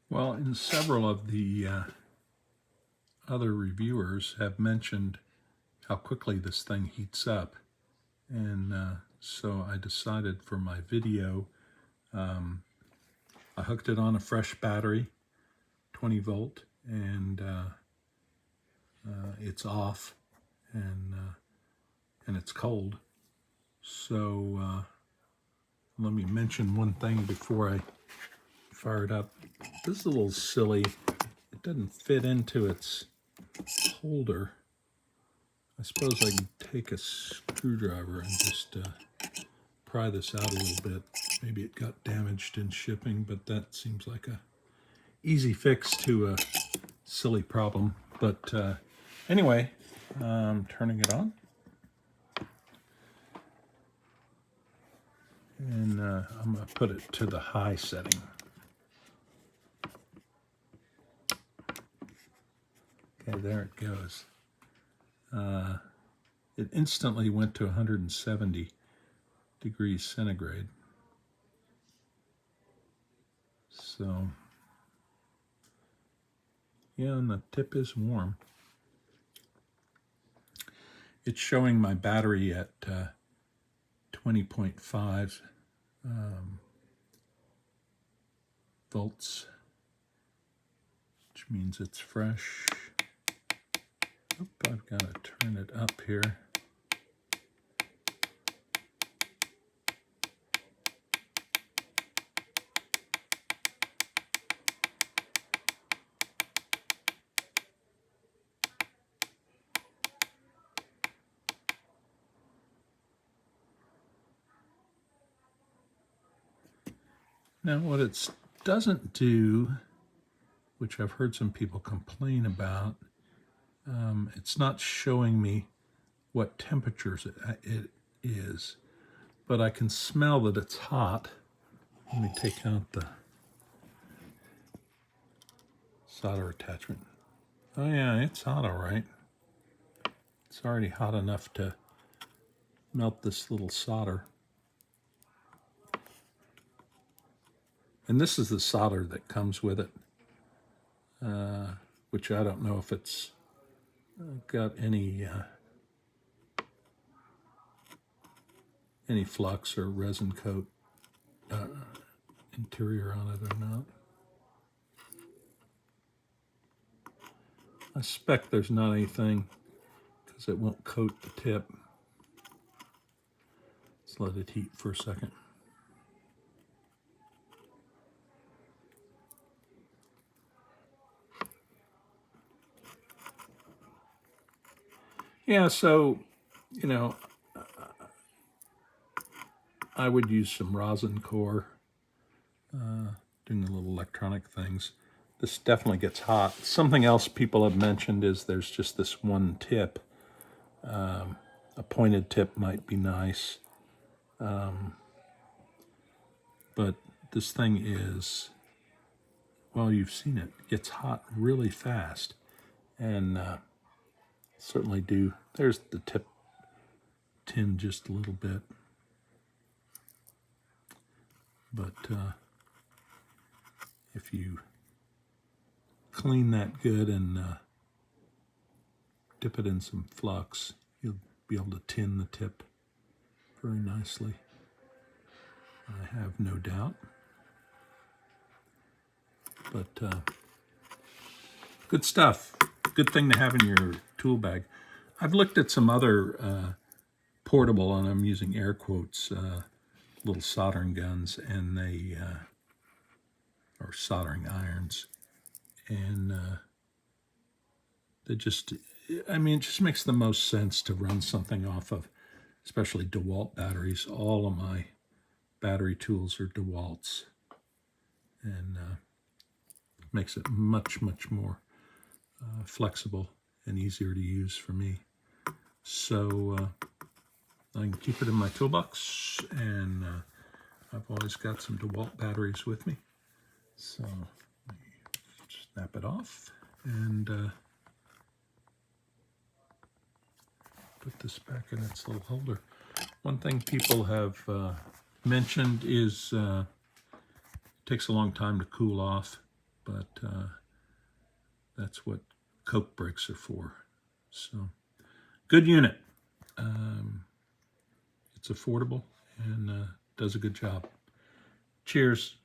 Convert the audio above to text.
Well, and several of the other reviewers have mentioned how quickly this thing heats up. And so I decided for my video, I hooked it on a fresh battery, 20 volt, and it's off, and it's cold. So let me mention one thing before I fire it up. This is a little silly. It doesn't fit into its holder. I suppose I can take a screwdriver and just pry this out a little bit. Maybe it got damaged in shipping, but that seems like a easy fix to a silly problem. But anyway, turning it on. And I'm going to put it to the high setting. Okay, there it goes. It instantly went to 170 degrees centigrade. So, yeah, and the tip is warm. It's showing my battery at 20.5 volts, which means it's fresh. Oop, I've got to turn it up here. Now what it doesn't do, which I've heard some people complain about, it's not showing me what temperatures it is, but I can smell that it's hot. Let me take out the solder attachment. Oh yeah, it's hot all right. It's already hot enough to melt this little solder. And this is the solder that comes with it, which I don't know if it's got any flux or resin coat interior on it or not. I suspect there's not anything because it won't coat the tip. Let's let it heat for a second. Yeah, so, you know, I would use some rosin core, doing the little electronic things. This definitely gets hot. Something else people have mentioned is there's just this one tip. A pointed tip might be nice. But this thing is, well, you've seen it. It gets hot really fast. And certainly do. There's the tip tin just a little bit. But if you clean that good and dip it in some flux, you'll be able to tin the tip very nicely. I have no doubt. But good stuff. Good thing to have in your tool bag. I've looked at some other portable, and I'm using air quotes, little soldering guns, and they or soldering irons, and they just, I mean, it just makes the most sense to run something off of, especially Dewalt batteries. All of my battery tools are Dewalts, and makes it much more flexible and easier to use for me. So I can keep it in my toolbox, and I've always got some Dewalt batteries with me. So let me snap it off and put this back in its little holder. One thing people have mentioned is it takes a long time to cool off, but that's what Coke bricks are for. So, good unit. It's affordable and does a good job. Cheers.